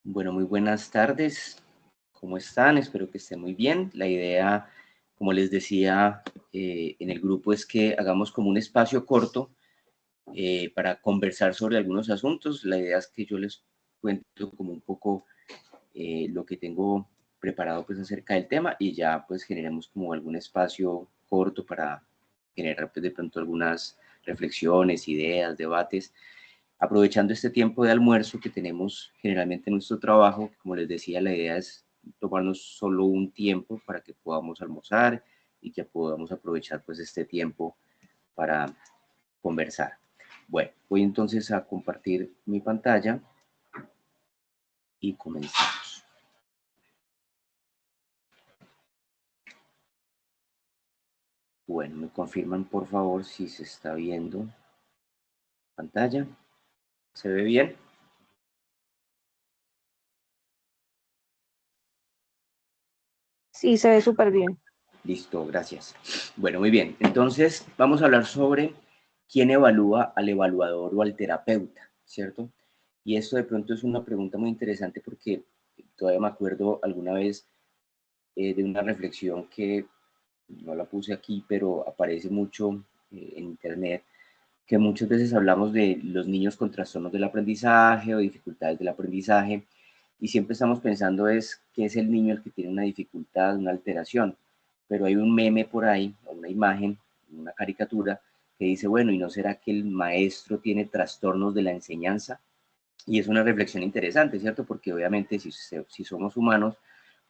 Bueno, muy buenas tardes. ¿Cómo están? Espero que estén muy bien. La idea, como les decía en el grupo, es que hagamos como un espacio corto para conversar sobre algunos asuntos. La idea es que yo les cuento como un poco lo que tengo preparado pues acerca del tema y ya pues generemos como algún espacio corto para generar pues de pronto algunas reflexiones, ideas, debates aprovechando este tiempo de almuerzo que tenemos generalmente en nuestro trabajo. Como les decía, la idea es tomarnos solo un tiempo para que podamos almorzar y que podamos aprovechar pues este tiempo para conversar. Bueno, voy entonces a compartir mi pantalla y comenzamos. Bueno, me confirman por favor si se está viendo pantalla. ¿Se ve bien? Sí, se ve súper bien. Listo, gracias. Bueno, muy bien. Entonces, vamos a hablar sobre quién evalúa al evaluador o al terapeuta, ¿cierto? Y esto de pronto es una pregunta muy interesante porque todavía me acuerdo alguna vez de una reflexión que no la puse aquí, pero aparece mucho en internet, que muchas veces hablamos de los niños con trastornos del aprendizaje o dificultades del aprendizaje y siempre estamos pensando es que es el niño el que tiene una dificultad, una alteración, pero hay un meme por ahí, o una imagen, una caricatura, que dice, bueno, ¿y no será que el maestro tiene trastornos de la enseñanza? Y es una reflexión interesante, ¿cierto? Porque obviamente si somos humanos,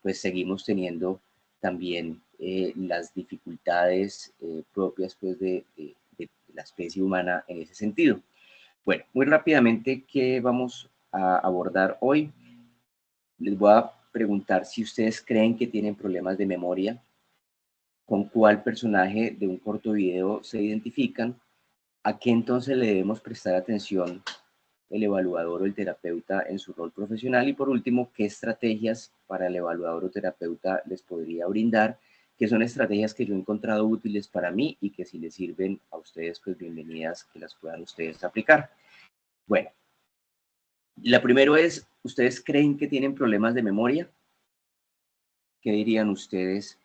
pues seguimos teniendo también las dificultades propias pues, de la especie humana en ese sentido. Bueno, muy rápidamente, ¿qué vamos a abordar hoy? Les voy a preguntar si ustedes creen que tienen problemas de memoria, con cuál personaje de un corto video se identifican, a qué entonces le debemos prestar atención el evaluador o el terapeuta en su rol profesional y por último, qué estrategias para el evaluador o terapeuta les podría brindar, que son estrategias que yo he encontrado útiles para mí y que si les sirven a ustedes, pues bienvenidas que las puedan ustedes aplicar. Bueno, la primera es, ¿ustedes creen que tienen problemas de memoria? ¿Qué dirían ustedes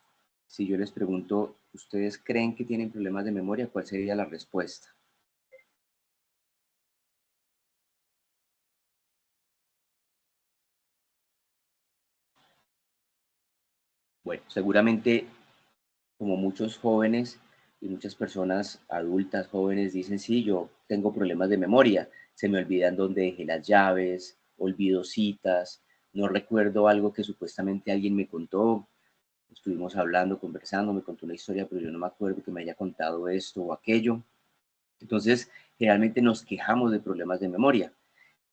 si yo les pregunto, ¿ustedes creen que tienen problemas de memoria? ¿Cuál sería la respuesta? Bueno, seguramente como muchos jóvenes y muchas personas adultas, jóvenes, dicen, sí, yo tengo problemas de memoria, se me olvidan dónde dejé las llaves, olvido citas, no recuerdo algo que supuestamente alguien me contó, estuvimos hablando, conversando, me contó una historia, pero yo no me acuerdo que me haya contado esto o aquello. Entonces, generalmente nos quejamos de problemas de memoria.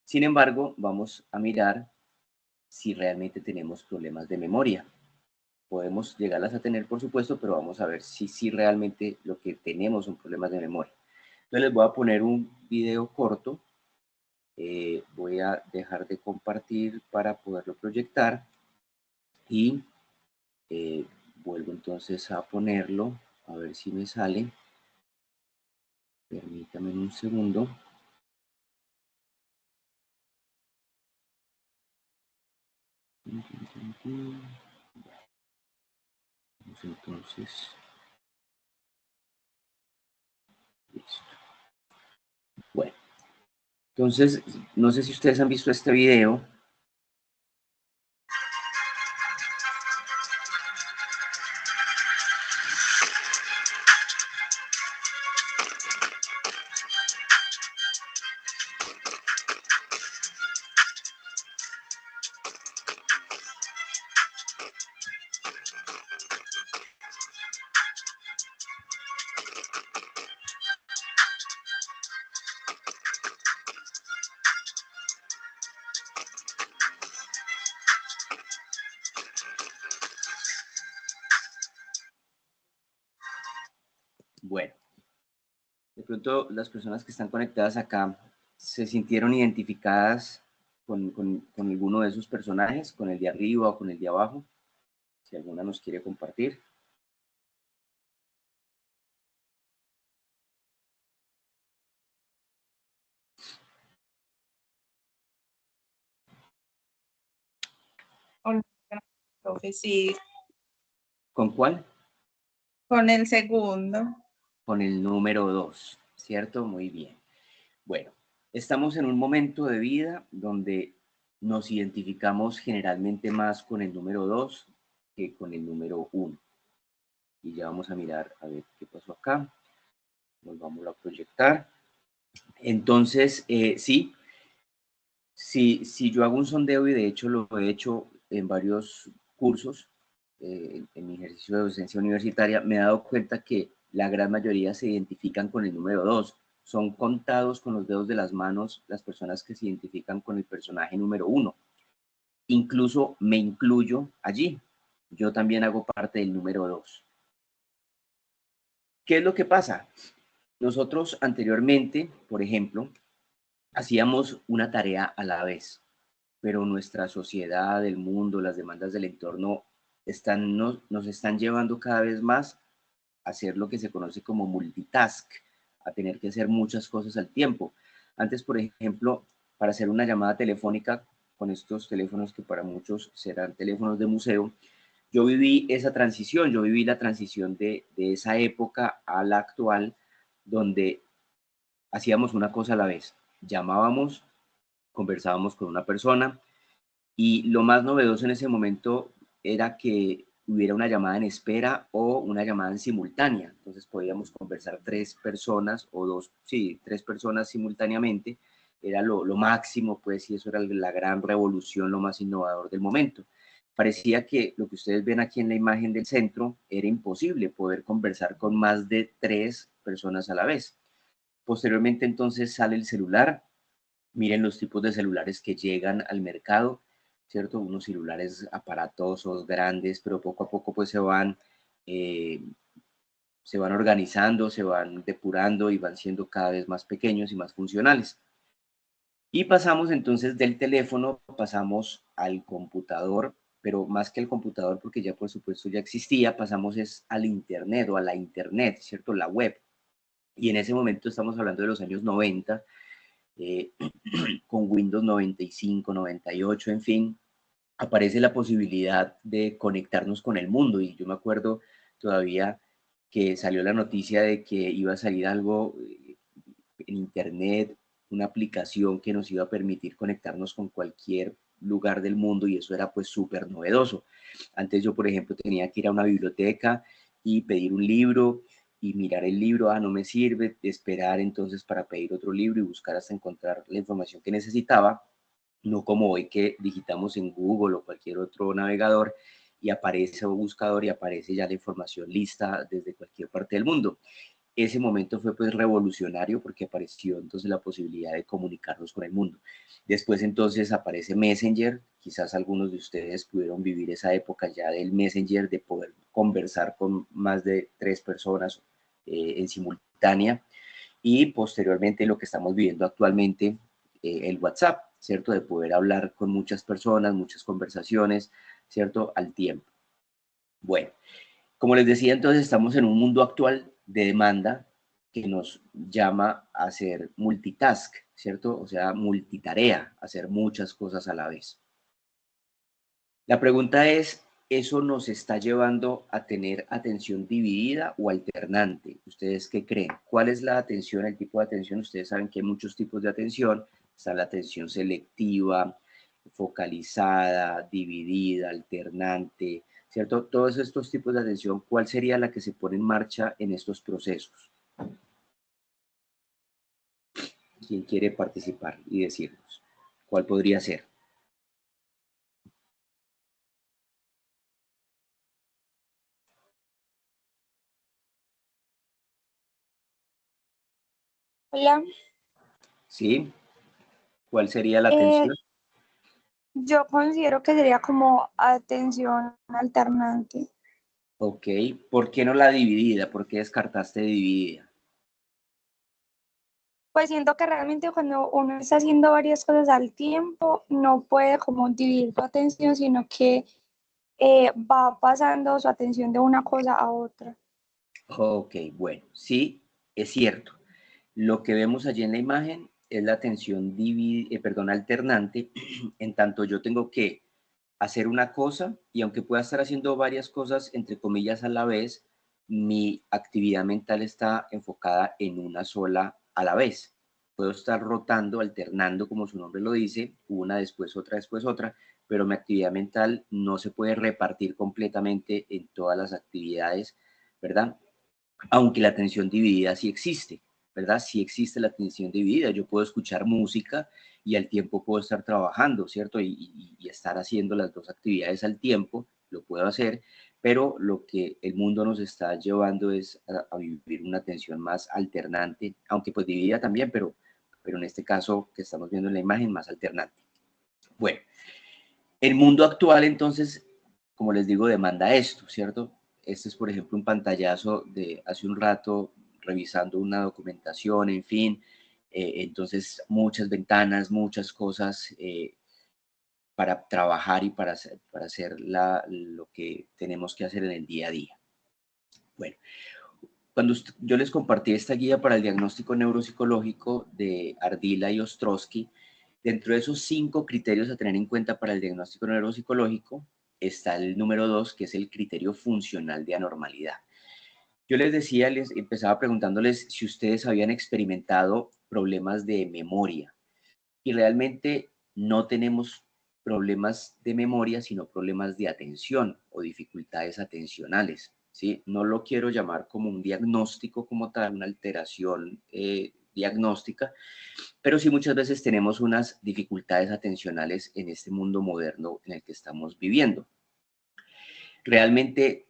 Sin embargo, vamos a mirar si realmente tenemos problemas de memoria. Podemos llegarlas a tener, por supuesto, pero vamos a ver si realmente lo que tenemos son problemas de memoria. Entonces les voy a poner un video corto. Voy a dejar de compartir para poderlo proyectar y eh, vuelvo entonces a ponerlo, a ver si me sale. Permítame un segundo. Vamos entonces, listo. Bueno, entonces, no sé si ustedes han visto este video. Bueno, de pronto las personas que están conectadas acá se sintieron identificadas con alguno de esos personajes, con el de arriba o con el de abajo, si alguna nos quiere compartir. Hola, profe, sí, ¿Con cuál? con el segundo. Con el número 2, ¿cierto? Muy bien. Bueno, estamos en un momento de vida donde nos identificamos generalmente más con el número 2 que con el número 1. Y ya vamos a mirar a ver qué pasó acá. Volvamos a proyectar. Entonces, si yo hago un sondeo, y de hecho lo he hecho en varios cursos, en mi ejercicio de docencia universitaria, me he dado cuenta que la gran mayoría se identifican con el número 2. Son contados con los dedos de las manos las personas que se identifican con el personaje número 1. Incluso me incluyo allí. Yo también hago parte del número 2. ¿Qué es lo que pasa? Nosotros anteriormente, por ejemplo, hacíamos una tarea a la vez, pero nuestra sociedad, el mundo, las demandas del entorno nos están llevando cada vez más a hacer lo que se conoce como multitask, a tener que hacer muchas cosas al tiempo. Antes, por ejemplo, para hacer una llamada telefónica con estos teléfonos que para muchos serán teléfonos de museo, yo viví esa transición, yo viví la transición de esa época a la actual, donde hacíamos una cosa a la vez. Llamábamos, conversábamos con una persona, y lo más novedoso en ese momento era que hubiera una llamada en espera o una llamada en simultánea. Entonces podíamos conversar tres personas o dos, sí, tres personas simultáneamente. Era lo máximo, pues, y eso era la gran revolución, lo más innovador del momento. Parecía que lo que ustedes ven aquí en la imagen del centro era imposible poder conversar con más de tres personas a la vez. Posteriormente entonces sale el celular. Miren los tipos de celulares que llegan al mercado, ¿cierto? Unos celulares aparatosos, grandes, pero poco a poco pues eh, se van organizando, se van depurando y van siendo cada vez más pequeños y más funcionales. Y pasamos entonces del teléfono, pasamos al computador, pero más que el computador, porque ya por supuesto ya existía, pasamos es al internet o a la internet, ¿cierto? La web. Y en ese momento estamos hablando de los años 90, eh, con Windows 95, 98, en fin, aparece la posibilidad de conectarnos con el mundo. Y yo me acuerdo todavía que salió la noticia de que iba a salir algo en internet, una aplicación que nos iba a permitir conectarnos con cualquier lugar del mundo, y eso era pues súper novedoso. Antes yo, por ejemplo, tenía que ir a una biblioteca y pedir un libro y mirar el libro, no me sirve, esperar entonces para pedir otro libro y buscar hasta encontrar la información que necesitaba, no como hoy que digitamos en Google o cualquier otro navegador y aparece un buscador y aparece ya la información lista desde cualquier parte del mundo. Ese momento fue pues revolucionario porque apareció entonces la posibilidad de comunicarnos con el mundo. Después entonces aparece Messenger, quizás algunos de ustedes pudieron vivir esa época ya del Messenger, de poder conversar con más de tres personas en simultánea, y posteriormente lo que estamos viviendo actualmente, el WhatsApp, ¿cierto? De poder hablar con muchas personas, muchas conversaciones, ¿cierto? Al tiempo. Bueno, como les decía, entonces estamos en un mundo actual de demanda que nos llama a hacer multitask, ¿cierto? O sea, multitarea, hacer muchas cosas a la vez. La pregunta es, ¿eso nos está llevando a tener atención dividida o alternante? ¿Ustedes qué creen? ¿Cuál es la atención, el tipo de atención? Ustedes saben que hay muchos tipos de atención. Está la atención selectiva, focalizada, dividida, alternante, ¿cierto? Todos estos tipos de atención, ¿cuál sería la que se pone en marcha en estos procesos? ¿Quién quiere participar y decirnos cuál podría ser? Hola, ¿Sí? ¿Cuál sería la eh, atención? yo considero que sería como atención alternante. Ok, ¿por qué no la dividida? ¿Por qué descartaste dividida? Pues siento que realmente cuando uno está haciendo varias cosas al tiempo, no puede como dividir su atención, sino que va pasando su atención de una cosa a otra. Ok, bueno, sí, es cierto. Lo que vemos allí en la imagen es la atención alternante, en tanto yo tengo que hacer una cosa y aunque pueda estar haciendo varias cosas, entre comillas, a la vez, mi actividad mental está enfocada en una sola a la vez. Puedo estar rotando, alternando, como su nombre lo dice, una después otra, pero mi actividad mental no se puede repartir completamente en todas las actividades, ¿verdad? Aunque la atención dividida sí existe, ¿verdad? Sí existe la atención dividida. Yo puedo escuchar música y al tiempo puedo estar trabajando, ¿cierto? Y estar haciendo las dos actividades al tiempo, lo puedo hacer, pero lo que el mundo nos está llevando es a vivir una atención más alternante, aunque pues dividida también, pero en este caso que estamos viendo en la imagen, más alternante. Bueno, el mundo actual entonces, como les digo, demanda esto, ¿cierto? Este es, por ejemplo, un pantallazo de hace un rato revisando una documentación, en fin. Entonces, muchas ventanas, muchas cosas para trabajar y para hacer lo que tenemos que hacer en el día a día. Bueno, cuando yo les compartí esta guía para el diagnóstico neuropsicológico de Ardila y Ostrowski, dentro de esos 5 criterios a tener en cuenta para el diagnóstico neuropsicológico está el número 2, que es el criterio funcional de anormalidad. Yo les decía, les empezaba preguntándoles si ustedes habían experimentado problemas de memoria. Y realmente no tenemos problemas de memoria, sino problemas de atención o dificultades atencionales, ¿sí? No lo quiero llamar como un diagnóstico como tal, una alteración diagnóstica, pero sí muchas veces tenemos unas dificultades atencionales en este mundo moderno en el que estamos viviendo. Realmente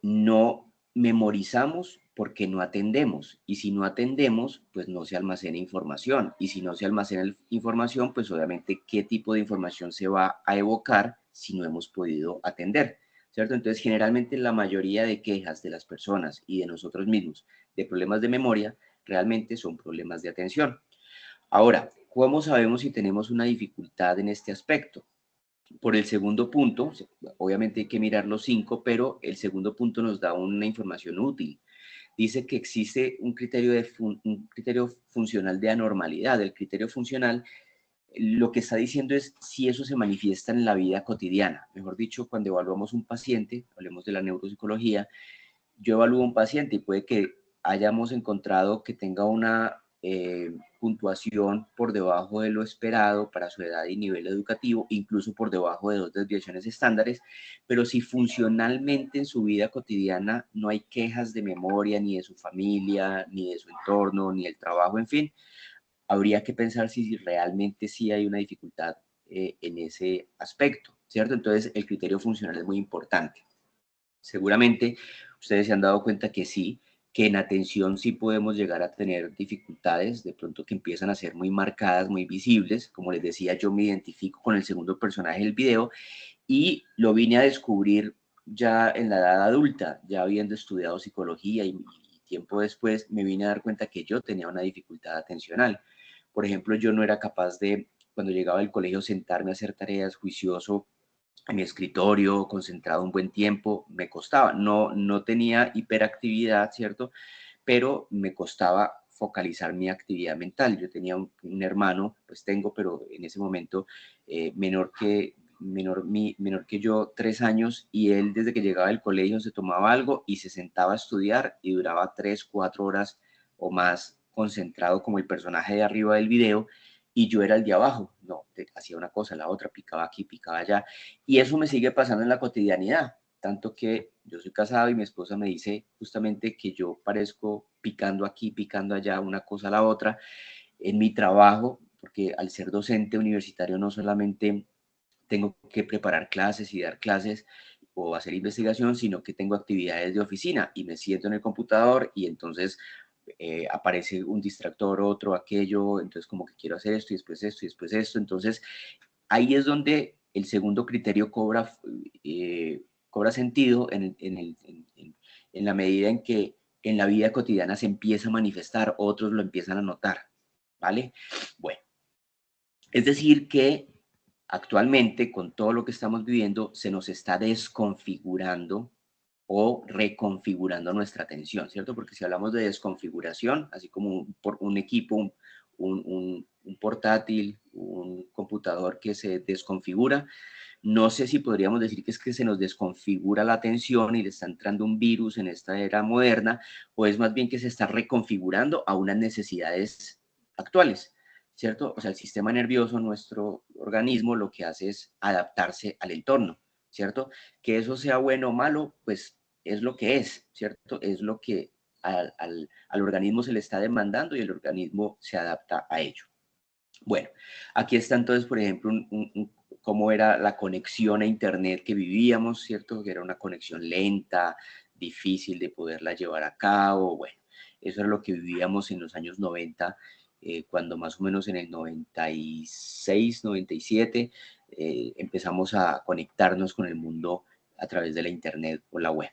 no memorizamos porque no atendemos. Y si no atendemos, pues no se almacena información. Y si no se almacena información, pues obviamente qué tipo de información se va a evocar si no hemos podido atender, ¿cierto? Entonces, generalmente la mayoría de quejas de las personas y de nosotros mismos de problemas de memoria realmente son problemas de atención. Ahora, ¿cómo sabemos si tenemos una dificultad en este aspecto? Por el segundo punto, obviamente hay que mirar los 5, pero el segundo punto nos da una información útil. Dice que existe un criterio funcional de anormalidad. El criterio funcional lo que está diciendo es si eso se manifiesta en la vida cotidiana. Mejor dicho, cuando evaluamos un paciente, hablemos de la neuropsicología, yo evalúo un paciente y puede que hayamos encontrado que tenga una puntuación por debajo de lo esperado para su edad y nivel educativo, incluso por debajo de 2 desviaciones estándares, pero si funcionalmente en su vida cotidiana no hay quejas de memoria, ni de su familia, ni de su entorno, ni del trabajo, en fin, habría que pensar si realmente sí hay una dificultad en ese aspecto, ¿cierto? Entonces, el criterio funcional es muy importante. Seguramente ustedes se han dado cuenta que sí, que en atención sí podemos llegar a tener dificultades, de pronto que empiezan a ser muy marcadas, muy visibles. Como les decía, yo me identifico con el segundo personaje del video y lo vine a descubrir ya en la edad adulta, ya habiendo estudiado psicología y tiempo después me vine a dar cuenta que yo tenía una dificultad atencional. Por ejemplo, yo no era capaz de, cuando llegaba del colegio, sentarme a hacer tareas juicioso en mi escritorio, concentrado un buen tiempo, me costaba. No tenía hiperactividad, ¿cierto? Pero me costaba focalizar mi actividad mental. Yo tenía un hermano, pues tengo, pero en ese momento menor que yo, 3 años, y él desde que llegaba del colegio se tomaba algo y se sentaba a estudiar y duraba 3, 4 horas o más concentrado como el personaje de arriba del video y yo era el de abajo. No, hacía una cosa, la otra, picaba aquí, picaba allá. Y eso me sigue pasando en la cotidianidad, tanto que yo soy casado y mi esposa me dice justamente que yo parezco picando aquí, picando allá, una cosa a la otra, en mi trabajo, porque al ser docente universitario no solamente tengo que preparar clases y dar clases o hacer investigación, sino que tengo actividades de oficina y me siento en el computador y entonces aparece un distractor, otro, aquello, entonces como que quiero hacer esto y después esto y después esto, entonces ahí es donde el segundo criterio cobra sentido en la medida en que en la vida cotidiana se empieza a manifestar, otros lo empiezan a notar, ¿vale? Bueno, es decir que actualmente con todo lo que estamos viviendo se nos está desconfigurando o reconfigurando nuestra atención, ¿cierto? Porque si hablamos de desconfiguración, así como un equipo, un portátil, un computador que se desconfigura, No sé si podríamos decir que es que se nos desconfigura la atención y le está entrando un virus en esta era moderna, o es más bien que se está reconfigurando a unas necesidades actuales, ¿cierto? O sea, el sistema nervioso, nuestro organismo, lo que hace es adaptarse al entorno, ¿cierto? Que eso sea bueno o malo, pues es lo que es, ¿cierto? Es lo que al organismo se le está demandando y el organismo se adapta a ello. Bueno, aquí está entonces, por ejemplo, cómo era la conexión a Internet que vivíamos, ¿cierto? Que era una conexión lenta, difícil de poderla llevar a cabo. Bueno, eso era lo que vivíamos en los años 90, cuando más o menos en el 96, 97 empezamos a conectarnos con el mundo a través de la Internet o la web.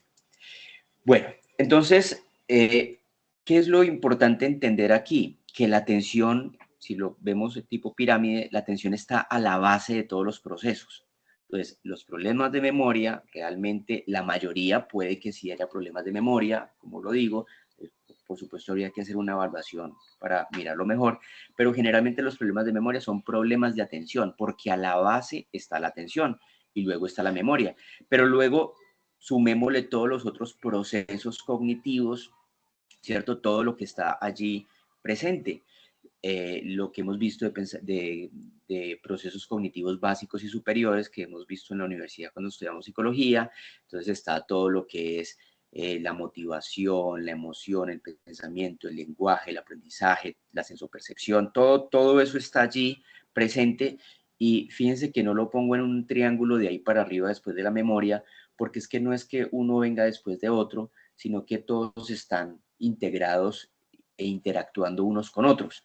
Bueno, entonces, ¿qué es lo importante entender aquí? Que la atención, si lo vemos de tipo pirámide, la atención está a la base de todos los procesos. Entonces, los problemas de memoria, realmente la mayoría puede que sí haya problemas de memoria, como lo digo, por supuesto habría que hacer una evaluación para mirarlo mejor, pero generalmente los problemas de memoria son problemas de atención, porque a la base está la atención y luego está la memoria, pero luego sumémosle todos los otros procesos cognitivos, ¿cierto? Todo lo que está allí presente. Lo que hemos visto de procesos cognitivos básicos y superiores que hemos visto en la universidad cuando estudiamos psicología. Entonces está todo lo que es la motivación, la emoción, el pensamiento, el lenguaje, el aprendizaje, la sensopercepción, todo eso está allí presente. Y fíjense que no lo pongo en un triángulo de ahí para arriba después de la memoria, porque es que no es que uno venga después de otro, sino que todos están integrados e interactuando unos con otros.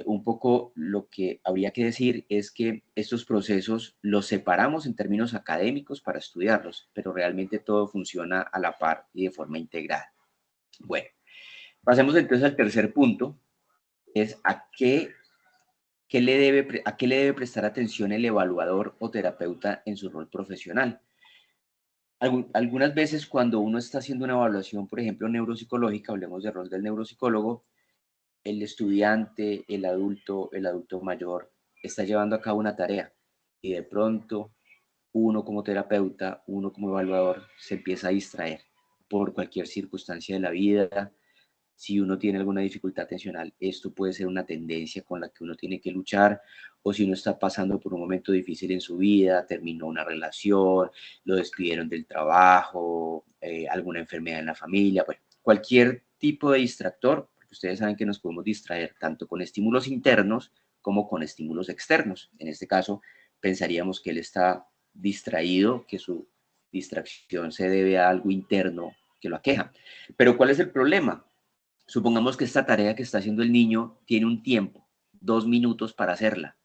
Un poco lo que habría que decir es que estos procesos los separamos en términos académicos para estudiarlos, pero realmente todo funciona a la par y de forma integrada. Bueno, pasemos entonces al tercer punto, es a qué le debe prestar atención el evaluador o terapeuta en su rol profesional. Algunas veces cuando uno está haciendo una evaluación, por ejemplo, neuropsicológica, hablemos del rol del neuropsicólogo, el estudiante, el adulto mayor, está llevando a cabo una tarea y de pronto uno como terapeuta, uno como evaluador, se empieza a distraer por cualquier circunstancia de la vida. Si uno tiene alguna dificultad atencional, esto puede ser una tendencia con la que uno tiene que luchar, o si uno está pasando por un momento difícil en su vida, terminó una relación, lo despidieron del trabajo, alguna enfermedad en la familia, bueno, cualquier tipo de distractor, porque ustedes saben que nos podemos distraer tanto con estímulos internos como con estímulos externos. En este caso, pensaríamos que él está distraído, que su distracción se debe a algo interno que lo aqueja. Pero ¿cuál es el problema? Supongamos que esta tarea que está haciendo el niño tiene un tiempo, 2 minutos para hacerla.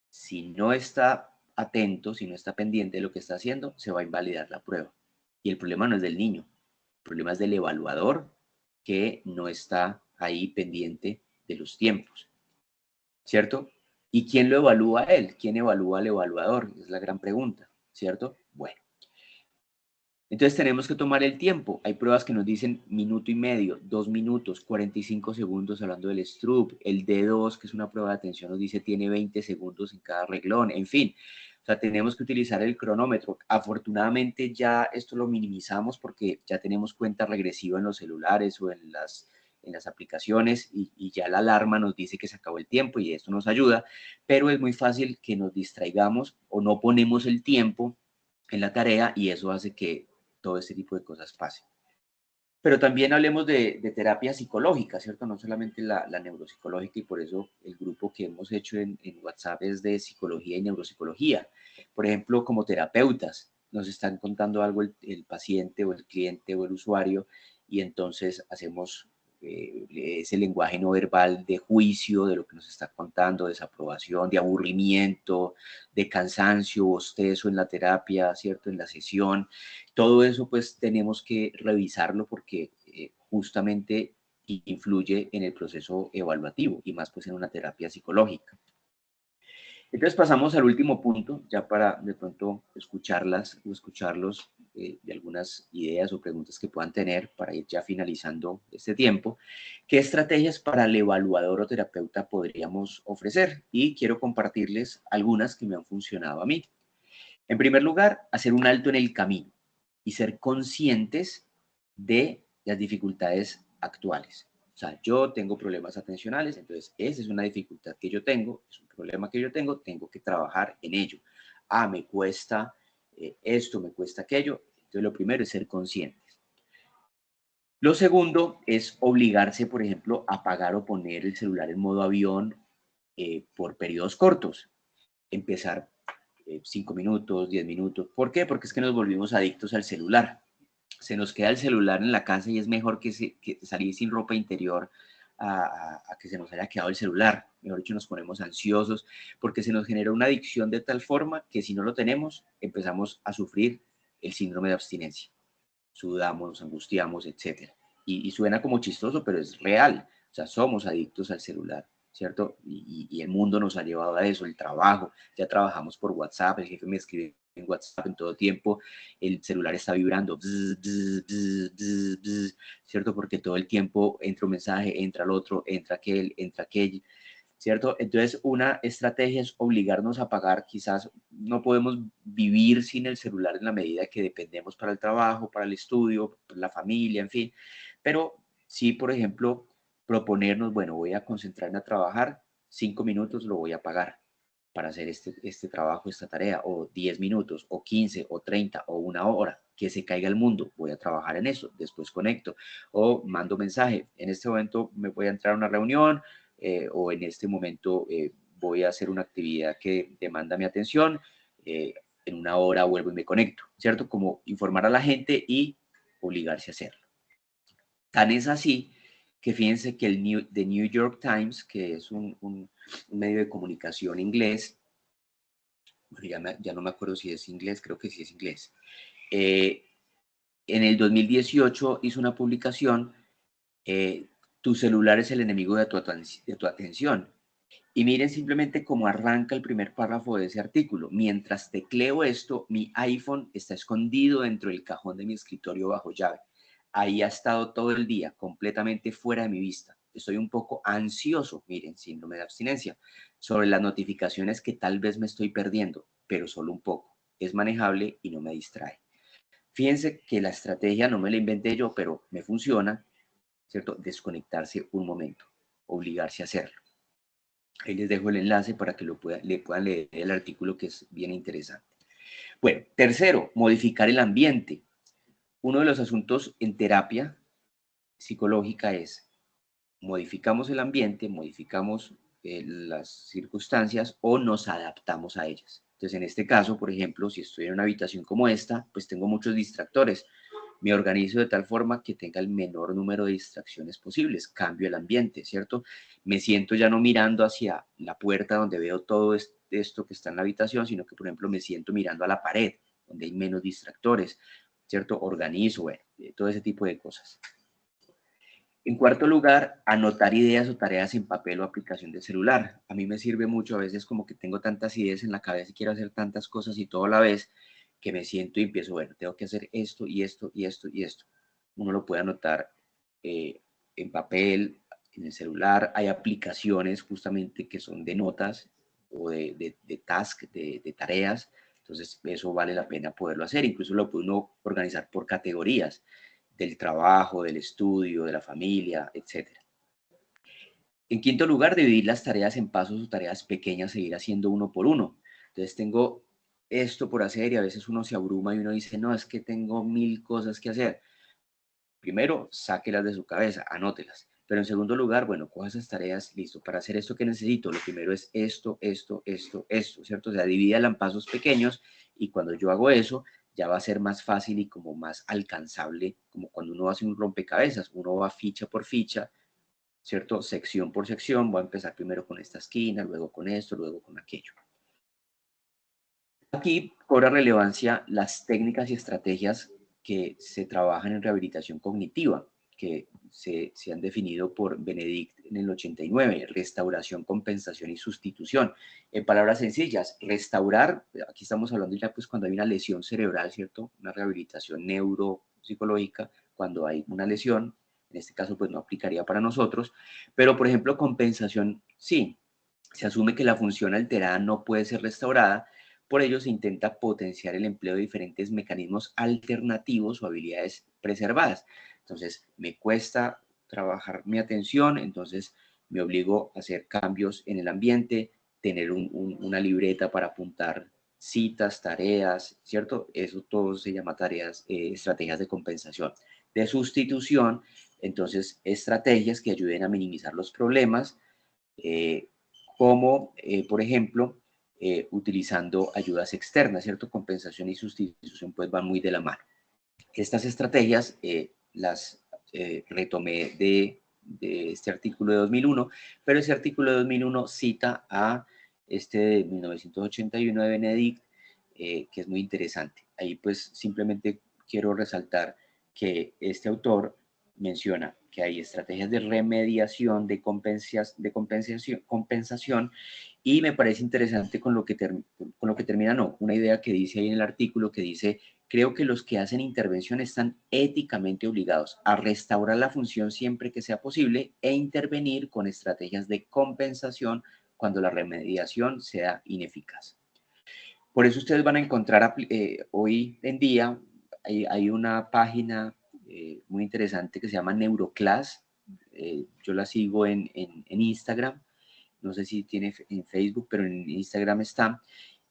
Si no está atento, si no está pendiente de lo que está haciendo, se va a invalidar la prueba. Y el problema no es del niño, el problema es del evaluador que no está ahí pendiente de los tiempos, ¿cierto? ¿Y quién lo evalúa a él? ¿Quién evalúa al evaluador? Es la gran pregunta, ¿cierto? Bueno. Entonces tenemos que tomar el tiempo. Hay pruebas que nos dicen minuto y medio, 2 minutos, 45 segundos hablando del Stroop. El D2, que es una prueba de atención, nos dice tiene 20 segundos en cada reglón. En fin, o sea, tenemos que utilizar el cronómetro. Afortunadamente ya esto lo minimizamos porque ya tenemos cuenta regresiva en los celulares o en las aplicaciones y ya la alarma nos dice que se acabó el tiempo y esto nos ayuda, pero es muy fácil que nos distraigamos o no ponemos el tiempo en la tarea y eso hace que todo este tipo de cosas pasen. Pero también hablemos de terapia psicológica, ¿cierto? No solamente la neuropsicológica y por eso el grupo que hemos hecho en WhatsApp es de psicología y neuropsicología. Por ejemplo, como terapeutas, nos están contando algo el paciente o el cliente o el usuario y entonces hacemos ese lenguaje no verbal de juicio de lo que nos está contando, de desaprobación, de aburrimiento, de cansancio, bostezo en la terapia, ¿cierto? En la sesión. Todo eso pues tenemos que revisarlo porque justamente influye en el proceso evaluativo y más pues en una terapia psicológica. Entonces pasamos al último punto, ya para de pronto escucharlas o escucharlos de algunas ideas o preguntas que puedan tener para ir ya finalizando este tiempo. ¿Qué estrategias para el evaluador o terapeuta podríamos ofrecer? Y quiero compartirles algunas que me han funcionado a mí. En primer lugar, hacer un alto en el camino y ser conscientes de las dificultades actuales. O sea, yo tengo problemas atencionales, entonces esa es una dificultad que yo tengo, es un problema que yo tengo que trabajar en ello. Ah, me cuesta esto, me cuesta aquello. Entonces lo primero es ser conscientes. Lo segundo es obligarse, por ejemplo, a apagar o poner el celular en modo avión por periodos cortos. Empezar 5 minutos, 10 minutos. ¿Por qué? Porque es que nos volvimos adictos al celular. Se nos queda el celular en la casa y es mejor que salir sin ropa interior a que se nos haya quedado el celular. Mejor dicho, nos ponemos ansiosos porque se nos genera una adicción de tal forma que si no lo tenemos, empezamos a sufrir el síndrome de abstinencia. Sudamos, nos angustiamos, etc. Y suena como chistoso, pero es real. O sea, somos adictos al celular, ¿cierto? Y el mundo nos ha llevado a eso, el trabajo. Ya trabajamos por WhatsApp, el jefe me escribe en WhatsApp en todo tiempo, el celular está vibrando, bzz, bzz, bzz, bzz, bzz, ¿cierto? Porque todo el tiempo entra un mensaje, entra el otro, entra aquel, entra aquel, ¿cierto? Entonces, una estrategia es obligarnos a pagar, quizás no podemos vivir sin el celular en la medida que dependemos para el trabajo, para el estudio, para la familia, en fin, pero sí, por ejemplo, proponernos, bueno, voy a concentrarme a trabajar, 5 minutos lo voy a pagar para hacer este trabajo, esta tarea, o 10 minutos, o 15, o 30, o una hora, que se caiga el mundo, voy a trabajar en eso, después conecto, o mando mensaje, en este momento me voy a entrar a una reunión, o en este momento voy a hacer una actividad que demanda mi atención, en una hora vuelvo y me conecto, ¿cierto? Como informar a la gente y obligarse a hacerlo. Tan es así que fíjense que The New York Times, que es un medio de comunicación inglés, ya no me acuerdo si es inglés, creo que sí es inglés, en el 2018 hizo una publicación, tu celular es el enemigo de tu atención. Y miren simplemente cómo arranca el primer párrafo de ese artículo. Mientras tecleo esto, mi iPhone está escondido dentro del cajón de mi escritorio bajo llave. Ahí ha estado todo el día, completamente fuera de mi vista. Estoy un poco ansioso, miren, síndrome de abstinencia, sobre las notificaciones que tal vez me estoy perdiendo, pero solo un poco. Es manejable y no me distrae. Fíjense que la estrategia no me la inventé yo, pero me funciona, ¿cierto? Desconectarse un momento, obligarse a hacerlo. Ahí les dejo el enlace para que le puedan leer el artículo, que es bien interesante. Bueno, tercero, modificar el ambiente. Uno de los asuntos en terapia psicológica es modificamos el ambiente, modificamos las circunstancias o nos adaptamos a ellas. Entonces, en este caso, por ejemplo, si estoy en una habitación como esta, pues tengo muchos distractores. Me organizo de tal forma que tenga el menor número de distracciones posibles. Cambio el ambiente, ¿cierto? Me siento ya no mirando hacia la puerta donde veo todo esto que está en la habitación, sino que, por ejemplo, me siento mirando a la pared, donde hay menos distractores, ¿cierto? Organizo, bueno, todo ese tipo de cosas. En cuarto lugar, anotar ideas o tareas en papel o aplicación de celular. A mí me sirve mucho, a veces como que tengo tantas ideas en la cabeza y quiero hacer tantas cosas y todo a la vez, que me siento y empiezo, bueno, tengo que hacer esto y esto y esto y esto. Uno lo puede anotar en papel, en el celular. Hay aplicaciones justamente que son de notas o de task, de tareas. Entonces, eso vale la pena poderlo hacer. Incluso lo puede uno organizar por categorías del trabajo, del estudio, de la familia, etc. En quinto lugar, dividir las tareas en pasos o tareas pequeñas, seguir haciendo uno por uno. Entonces tengo esto por hacer y a veces uno se abruma y uno dice, no, es que tengo 1000 cosas que hacer. Primero, sáquelas de su cabeza, anótelas. Pero en segundo lugar, bueno, coja esas tareas, listo, para hacer esto que necesito, lo primero es esto, ¿cierto? O sea, divídala en pasos pequeños y cuando yo hago eso, ya va a ser más fácil y como más alcanzable, como cuando uno hace un rompecabezas, uno va ficha por ficha, ¿cierto? Sección por sección, voy a empezar primero con esta esquina, luego con esto, luego con aquello. Aquí cobra relevancia las técnicas y estrategias que se trabajan en rehabilitación cognitiva, que se han definido por Benedict en el 89, restauración, compensación y sustitución. En palabras sencillas, restaurar, aquí estamos hablando ya pues cuando hay una lesión cerebral, ¿cierto? Una rehabilitación neuropsicológica, cuando hay una lesión, en este caso pues no aplicaría para nosotros, pero por ejemplo compensación sí, se asume que la función alterada no puede ser restaurada, Por ello se intenta potenciar el empleo de diferentes mecanismos alternativos o habilidades preservadas. Entonces, me cuesta trabajar mi atención, entonces me obligo a hacer cambios en el ambiente, tener una libreta para apuntar citas, tareas, ¿cierto? Eso todo se llama tareas, estrategias de compensación. De sustitución, entonces, estrategias que ayuden a minimizar los problemas, como, por ejemplo, utilizando ayudas externas, ¿cierto? Compensación y sustitución pues van muy de la mano. Estas estrategias las retomé de este artículo de 2001, pero ese artículo de 2001 cita a este de 1981 de Benedict, que es muy interesante. Ahí pues simplemente quiero resaltar que este autor menciona que hay estrategias de remediación, de compensación, y me parece interesante con lo que termina, no, una idea que dice ahí en el artículo que dice: creo que los que hacen intervención están éticamente obligados a restaurar la función siempre que sea posible e intervenir con estrategias de compensación cuando la remediación sea ineficaz. Por eso ustedes van a encontrar hoy en día, hay una página muy interesante que se llama Neuroclass. Yo la sigo en Instagram, no sé si tiene en Facebook, pero en Instagram está.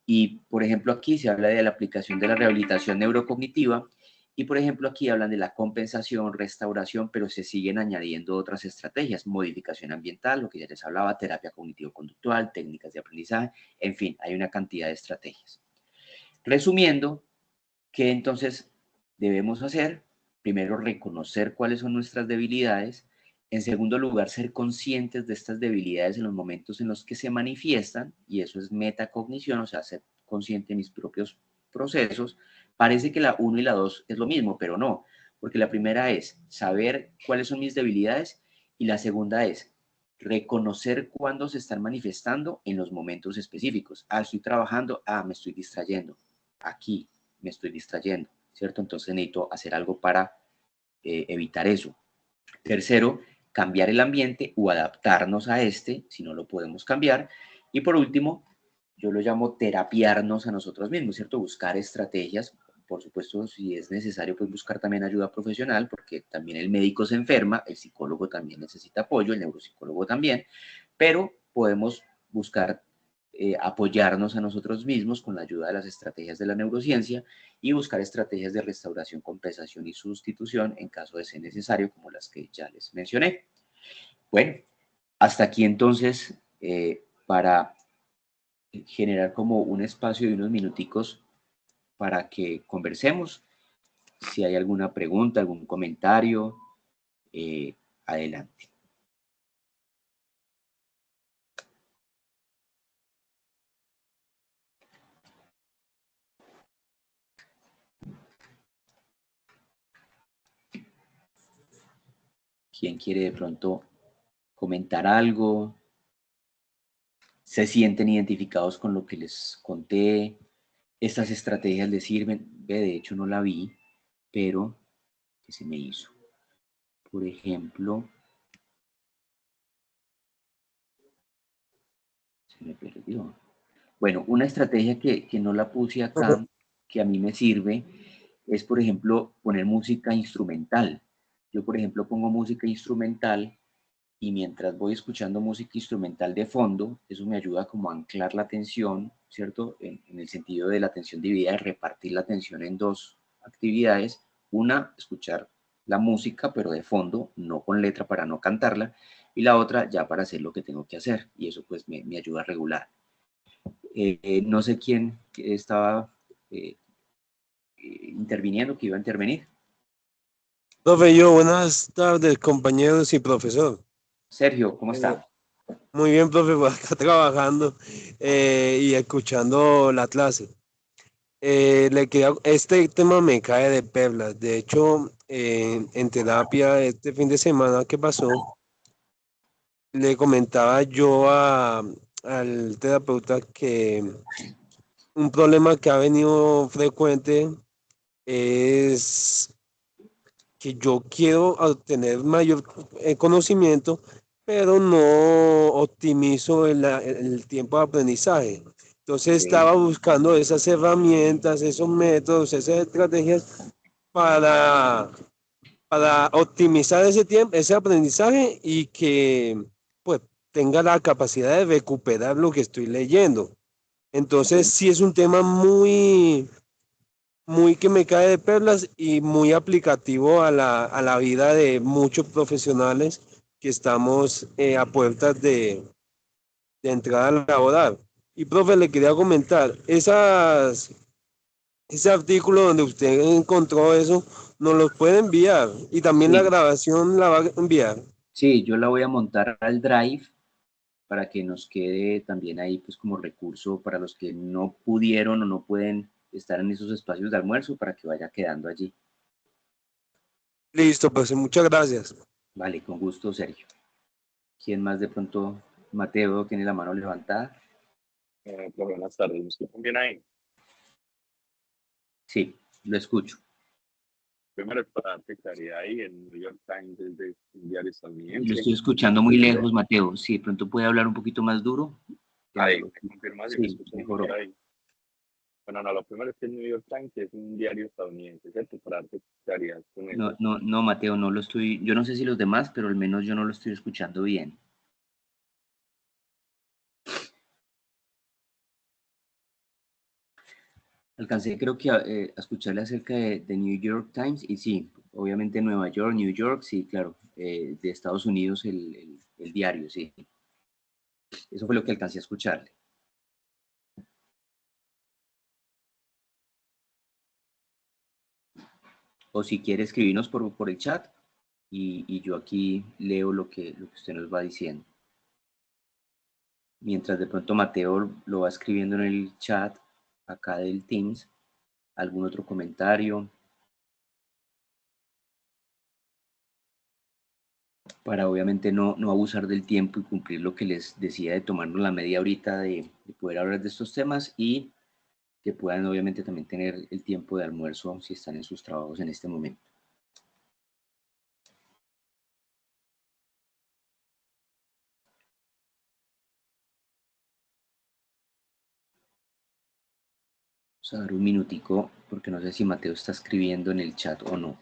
Y, por ejemplo, aquí se habla de la aplicación de la rehabilitación neurocognitiva y, por ejemplo, aquí hablan de la compensación, restauración, pero se siguen añadiendo otras estrategias: modificación ambiental, lo que ya les hablaba, terapia cognitivo-conductual, técnicas de aprendizaje, en fin, hay una cantidad de estrategias. Resumiendo, ¿qué entonces debemos hacer? Primero, reconocer cuáles son nuestras debilidades. En segundo lugar, ser conscientes de estas debilidades en los momentos en los que se manifiestan, y eso es metacognición, o sea, ser consciente de mis propios procesos. Parece que la 1 y la 2 es lo mismo, pero no, porque la primera es saber cuáles son mis debilidades y la segunda es reconocer cuándo se están manifestando en los momentos específicos. Estoy trabajando, me estoy distrayendo. Aquí me estoy distrayendo, ¿cierto? Entonces necesito hacer algo para evitar eso. Tercero, cambiar el ambiente o adaptarnos a este, si no lo podemos cambiar. Y por último, yo lo llamo terapiarnos a nosotros mismos, ¿cierto? Buscar estrategias, por supuesto, si es necesario, pues buscar también ayuda profesional, porque también el médico se enferma, el psicólogo también necesita apoyo, el neuropsicólogo también, pero podemos buscar apoyarnos a nosotros mismos con la ayuda de las estrategias de la neurociencia y buscar estrategias de restauración, compensación y sustitución en caso de ser necesario, como las que ya les mencioné. Bueno, hasta aquí entonces, para generar como un espacio de unos minuticos para que conversemos. Si hay alguna pregunta, algún comentario, adelante. ¿Quién quiere de pronto comentar algo? ¿Se sienten identificados con lo que les conté? ¿Estas estrategias les sirven? De hecho no la vi, pero ¿qué se me hizo? Por ejemplo, se me perdió. Bueno, una estrategia que no la puse acá, que a mí me sirve, es, por ejemplo, poner música instrumental. Yo, por ejemplo, pongo música instrumental y mientras voy escuchando música instrumental de fondo, eso me ayuda como a anclar la atención, ¿cierto? En el sentido de la atención dividida, de repartir la atención en dos actividades. Una, escuchar la música, pero de fondo, no con letra para no cantarla, y la otra ya para hacer lo que tengo que hacer, y eso pues me ayuda a regular. No sé quién estaba interviniendo, que iba a intervenir. Profe, buenas tardes, compañeros y profesor. Sergio, ¿cómo está? Muy bien, profe, por acá trabajando y escuchando la clase. Este tema me cae de perlas. De hecho, en terapia este fin de semana que pasó, le comentaba yo al terapeuta que un problema que ha venido frecuente es que yo quiero obtener mayor conocimiento, pero no optimizo el tiempo de aprendizaje. Entonces estaba buscando esas herramientas, esos métodos, esas estrategias para, para optimizar ese tiempo, ese aprendizaje y que pues tenga la capacidad de recuperar lo que estoy leyendo. Entonces sí es un tema muy que me cae de perlas y muy aplicativo a la vida de muchos profesionales que estamos a puertas de entrada laboral. Y profe, le quería comentar, ese artículo donde usted encontró eso, nos lo puede enviar y también la Sí, grabación la va a enviar. sí, yo la voy a montar al Drive para que nos quede también ahí pues como recurso para los que no pudieron o no pueden estar en esos espacios de almuerzo para que vaya quedando allí. Listo, pues muchas gracias. Vale, con gusto, Sergio. ¿Quién más de pronto? Mateo tiene la mano levantada. Buenas tardes, ¿me escuchan bien ahí? Sí, lo escucho. Primero, para darte claridad ahí, el New York Times es de un diario Lo estadounidense. estoy escuchando muy lejos, Mateo. Si de pronto puede hablar un poquito más duro. Que no Ahí, lo... ¿me confirmas si me Sí, escuchan mejoró. mejor ahí? Bueno, no, lo primero es que el New York Times es un diario estadounidense, ¿cierto? Para darte claridad con No, eso. no, no, Mateo, no lo estoy, yo no sé si los demás, pero al menos yo no lo estoy escuchando bien. Alcancé creo que a escucharle acerca de New York Times y sí, obviamente Nueva York, New York, sí, claro, de Estados Unidos el diario, sí. Eso fue lo que alcancé a escucharle. O si quiere escribirnos por el chat y yo aquí leo lo que usted nos va diciendo. Mientras de pronto Mateo lo va escribiendo en el chat acá del Teams, algún otro comentario para obviamente no abusar del tiempo y cumplir lo que les decía de tomarnos la media horita de poder hablar de estos temas y que puedan obviamente también tener el tiempo de almuerzo si están en sus trabajos en este momento. Vamos a dar un minutico porque no sé si Mateo está escribiendo en el chat o no.